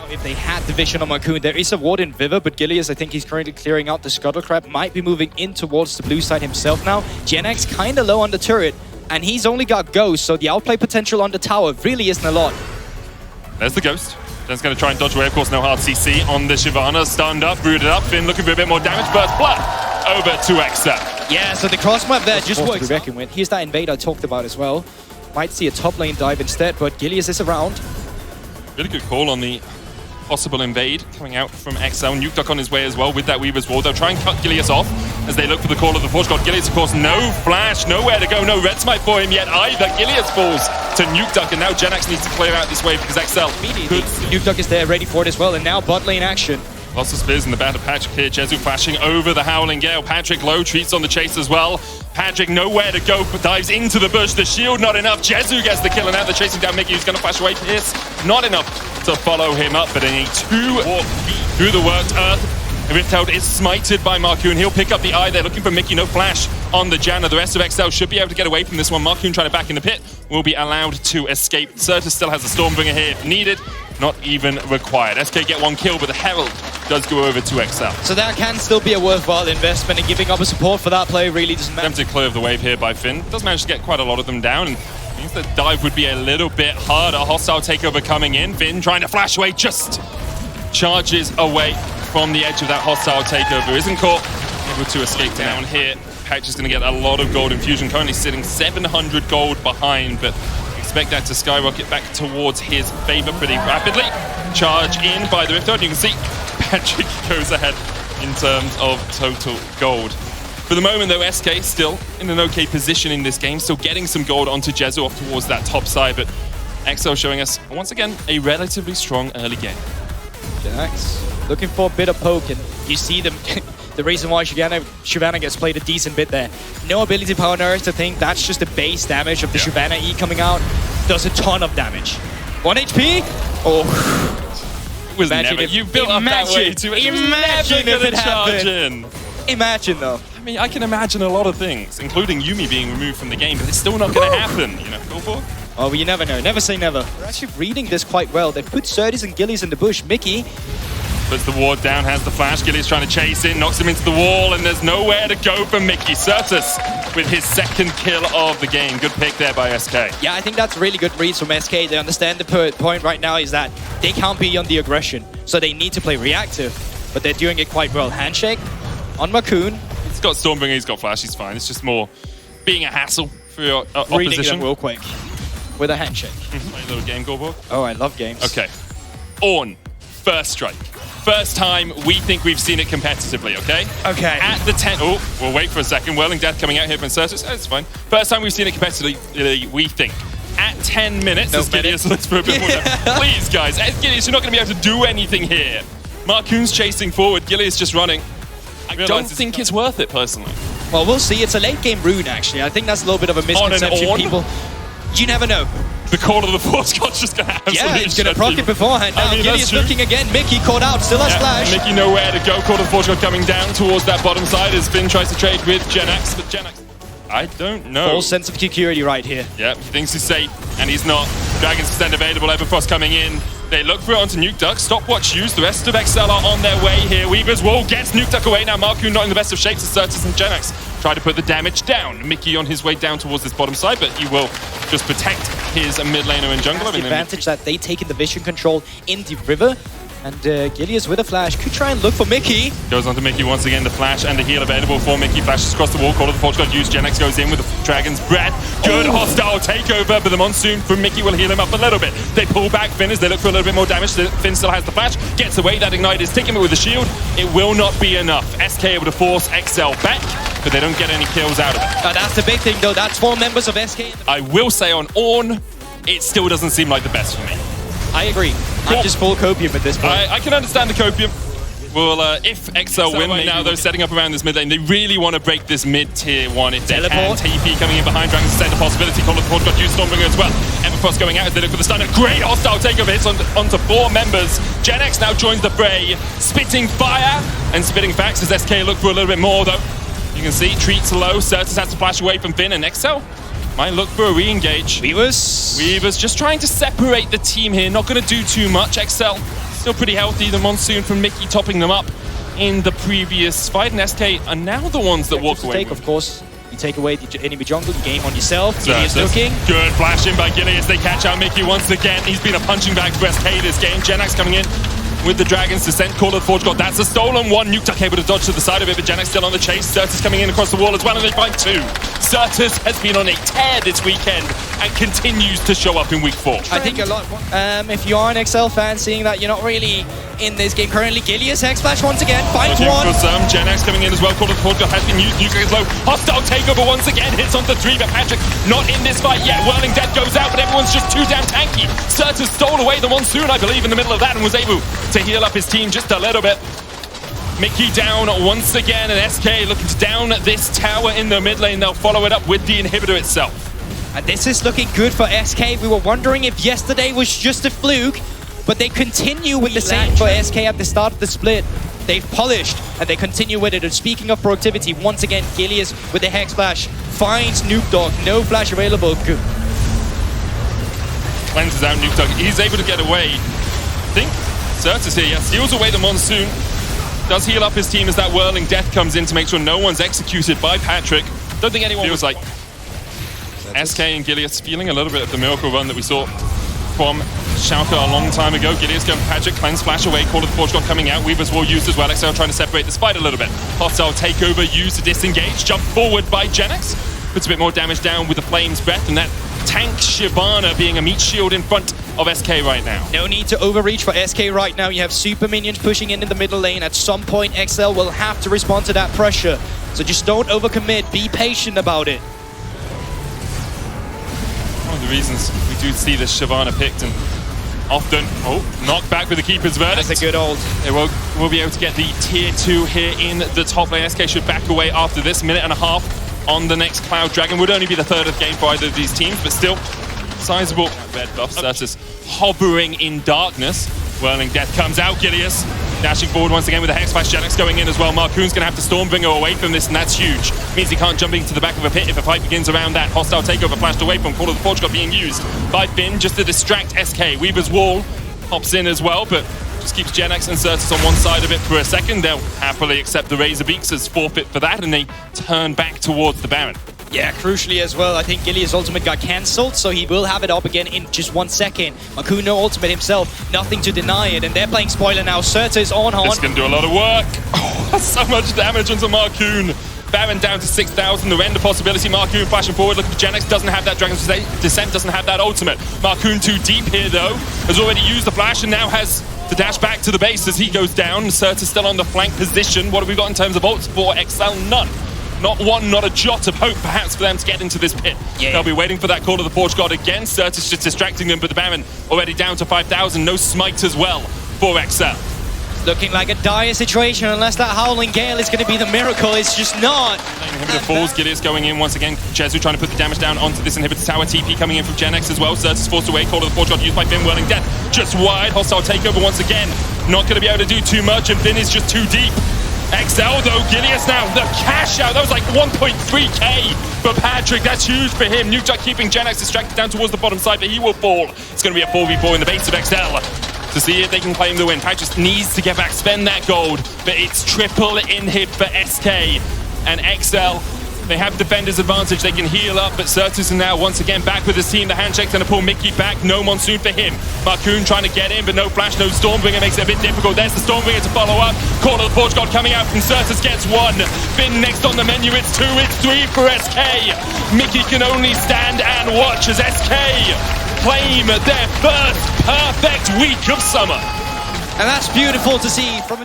If they had the vision on Marcoon, there is a ward in Viva, but Gilius, I think he's currently clearing out the Scuttle Crab, might be moving in towards the blue side himself now. JNX kind of low on the turret, and he's only got Ghost, so the outplay potential on the tower really isn't a lot. There's the Ghost. Jen's going to try and dodge away, of course, no hard CC on the Shyvana. Stunned up, rooted up, Finn looking for a bit more damage, burst blood over to XL. Yeah, so the cross map there just works. Reckon with. Here's that invade I talked about as well. Might see a top lane dive instead, but Gilius is around. Really good call on the possible invade coming out from XL. Nukeduck on his way as well with that Weaver's Wall. They'll try and cut Gilius off as they look for the call of the Force God. Gilius, of course, no flash, nowhere to go, no red smite for him yet either. Gilius falls to Nukeduck, and now JNX needs to clear out this wave because XL could... Nukeduck is there, ready for it as well, and now bot lane action. Lots of spears in the back of Patrick here. Jezu flashing over the Howling Gale. Patrick low, treats on the chase as well. Patrick nowhere to go, but dives into the bush. The shield not enough. Jezu gets the kill, and now they're chasing down Mickey, who's going to flash away. Pierce not enough to follow him up, but they need 2 walk through the worked earth. Riftheld is smited by Marcoon. He'll pick up the eye. They're looking for Mickey. No flash on the Janna. The rest of XL should be able to get away from this one. Marcoon trying to back in the pit will be allowed to escape. Certus still has a Stormbringer here if needed. Not even required. SK get 1 kill, but the Herald does go over to XL. So that can still be a worthwhile investment, and giving up a support for that play really doesn't matter. Attempted clear of the wave here by Finn. Does manage to get quite a lot of them down, and means the dive would be a little bit harder. Hostile takeover coming in. Finn trying to flash away, just charges away from the edge of that hostile takeover. Isn't caught, able to escape down here. Patch is going to get a lot of gold infusion, currently sitting 700 gold behind, but expect that to skyrocket back towards his favor pretty rapidly. Charge in by the Riftheld. You can see Patrick goes ahead in terms of total gold. For the moment though, SK still in an okay position in this game, still getting some gold onto Jezu off towards that top side, but XL showing us once again a relatively strong early game. JNX looking for a bit of poke, and you see them. The reason why Shyvana gets played a decent bit there. No ability power nerfs to think that's just the base damage of the Shyvana E coming out. Does a ton of damage. 1 HP? Oh. It was never. You built up that way too much. Imagine if it happened. Imagine though. I mean, I can imagine a lot of things, including Yuumi being removed from the game, but it's still not going to happen, you know. Go for it. Oh, but you never know. Never say never. They're actually reading this quite well. They've put Certus and Gilius in the bush. Mickey puts the ward down, has the flash. Gilius trying to chase in, knocks him into the wall, and there's nowhere to go for Mickey. Certus with his 2nd kill of the game. Good pick there by SK. Yeah, I think that's really good reads from SK. They understand the point right now is that they can't be on the aggression, so they need to play reactive, but they're doing it quite well. Handshake on Marcoon. He's got Stormbringer, he's got flash, he's fine. It's just more being a hassle for your opposition. Reading them real quick with a handshake. Play a little game, Gorbor. Oh, I love games. Okay. Ornn, first strike. First time we think we've seen it competitively, okay? Okay. At the 10... Oh, we'll wait for a second. Whirling Death coming out here from Certus. Oh, it's fine. First time we've seen it competitively, we think. At 10 minutes, as Gilius looks for a bit more damage. Please, guys. Gilius, you're not going to be able to do anything here. Marcoon's chasing forward. Gilius just running. I don't think it's worth it, personally. Well, we'll see. It's a late game rune, actually. I think that's a little bit of a misconception. People, you never know. The call of the Force God's just going to have it's going to proc it beforehand. Now, Gilius looking again. Mickey caught out. Still has flash. Mickey nowhere to go. Call of the Force God coming down towards that bottom side as Finn tries to trade with JNX. But JNX, I don't know. Full sense of security right here. Yeah, he thinks he's safe, and he's not. Dragon's Extend available. Everfrost coming in. They look for it onto Nukeduck. Stopwatch used. The rest of XL are on their way here. Weaver's Wall gets Nukeduck away. Now Marcoon not in the best of shapes as Certus and JNX try to put the damage down. Mickey on his way down towards this bottom side, but he will just protect his mid laner and jungler. That's the advantage that they taken the vision control in the river. And Gilius with a flash could try and look for Mickey. Goes on to Mickey once again. The flash and the heal available for Mickey. Flashes across the wall. Call of the Forge God used. JNX goes in with the Dragon's Breath. Good hostile takeover, but the Monsoon from Mickey will heal him up a little bit. They pull back Finn as they look for a little bit more damage. Finn still has the flash. Gets away. That Ignite is taking him with the shield. It will not be enough. SK able to force XL back, but they don't get any kills out of it. That's the big thing, though. That's 4 members of SK. I will say on Ornn, it still doesn't seem like the best for me. I agree. I'm just full Copium at this point. I can understand the Copium. Well, if XL win right now, though, setting up around this mid lane, they really want to break this mid-tier one if they can. TP coming in behind Dragon's Extend, a possibility. Call of the Forge God used Stormbringer as well. Everfrost going out as they look for the stun. A great hostile takeover hits onto 4 members. JNX now joins the fray, spitting fire and spitting facts as SK look for a little bit more, though. You can see, treats low. Certus has to flash away from Finn, and XL might look for a re-engage. Weavers just trying to separate the team here. Not going to do too much. XL still pretty healthy. The Monsoon from Mikyx topping them up in the previous fight, and SK are now the ones that walk away. Of course, you take away the enemy jungle, you game on yourself. Gilius looking. Good flash in by Gilius. They catch out Mikyx once again. He's been a punching bag for SK this game. JNX coming in with the Dragon's Descent, Call of the Forge God. That's a stolen one. Nukeduck able to dodge to the side of it, but JNX still on the chase. Certus coming in across the wall as well, and they find two. Certus has been on a tear this weekend and continues to show up in week 4. I think a lot, if you are an XL fan, seeing that you're not really in this game currently. Gilius X-Flash once again, finds one. For some, JNX coming in as well. Call of the Forge God has been used. Nukeduck is low. Hostile takeover once again, hits on the 3, but Patrick not in this fight yet. Whirling Death goes out, but everyone's just too damn tanky. Certus stole away the Monsoon, I believe, in the middle of that, and was able to heal up his team just a little bit. Mikyx down once again, and SK looking to down this tower in the mid lane. They'll follow it up with the inhibitor itself. And this is looking good for SK. We were wondering if yesterday was just a fluke, but they continue with the same for SK at the start of the split. They've polished, and they continue with it. And speaking of productivity, once again, Gilius with the Hex Flash finds Nukeduck. No flash available. Good. Cleanses out Nukeduck. He's able to get away. I think Certus here, yeah, steals away the Monsoon. Does heal up his team as that Whirling Death comes in to make sure no one's executed by Patrick. Don't think anyone feels like SK and Gilius feeling a little bit of the miracle run that we saw from Schalke a long time ago. Gilius going for Patrick, cleanse flash away, Call of the Forge God coming out, Weaver's War used as well. XL trying to separate the fight a little bit. Hostile takeover used to disengage, jump forward by JNX. Puts a bit more damage down with the Flame's Breath, and that tank Shyvana being a meat shield in front of SK right now. No need to overreach for SK right now. You have super minions pushing in the middle lane. At some point, XL will have to respond to that pressure. So just don't overcommit. Be patient about it. One of the reasons we do see this Shyvana picked, and often, knocked back with the Keeper's Verdict. That's a good ult. They will be able to get the tier 2 here in the top lane. SK should back away after this. Minute and a half on the next Cloud Dragon. Would only be the third of the game for either of these teams, but still sizable red buff. Certus hovering in darkness. Whirling Death comes out. Gilius dashing forward once again with the Hex Flash. JNX going in as well. Marcoon's going to have to Stormbringer away from this, and that's huge. Means he can't jump into the back of a pit if a fight begins around that. Hostile takeover flashed away from Call of the Forge God being used by Finn just to distract SK. Weaver's Wall hops in as well, but just keeps JNX and Certus on one side of it for a second. They'll happily accept the Razor Beaks as forfeit for that, and they turn back towards the Baron. Yeah, crucially as well, I think Gilius' ultimate got cancelled, so he will have it up again in just 1 second. Marcoon no ultimate himself, nothing to deny it, and they're playing spoiler now. Certus on. It's going to do a lot of work. So much damage onto Marcoon. Baron down to 6,000, the render possibility. Marcoon flashing forward, looking for JNX, doesn't have that Dragon's Descent, doesn't have that ultimate. Marcoon too deep here though, has already used the flash and now has to dash back to the base as he goes down. Certus still on the flank position. What have we got in terms of ults for XL? None. Not one, not a jot of hope perhaps for them to get into this pit. Yeah. They'll be waiting for that Call of the Forge God again. Certus just distracting them, but the Baron already down to 5,000. No smite as well for XL. Looking like a dire situation unless that Howling Gale is going to be the miracle. It's just not. Inhibitor falls. Gilius going in once again. Jezu trying to put the damage down onto this inhibitor tower. TP coming in from JNX as well. Certus forced away. Call of the Forge God used by Finn. Whirling Death just wide. Hostile takeover once again. Not going to be able to do too much, and Finn is just too deep. XL though, Gilius now, the cash out, that was like 1.3k for Patrick, that's huge for him. Nukeduck keeping JNX distracted down towards the bottom side, but he will fall. It's going to be a 4v4 in the base of XL to see if they can claim the win. Patrick needs to get back, spend that gold, but it's triple inhib for SK and XL. They have defender's advantage, they can heal up, but Certus is now once again back with his team. The handshakes going to pull Mikyx back, no Monsoon for him. Marcoon trying to get in, but no flash, no Stormbringer, makes it a bit difficult. There's the Stormbringer to follow up. Call of the Forge God coming out from Certus gets one. Finn next on the menu, it's 2, it's 3 for SK. Mikyx can only stand and watch as SK claim their first perfect week of summer. And that's beautiful to see from a team.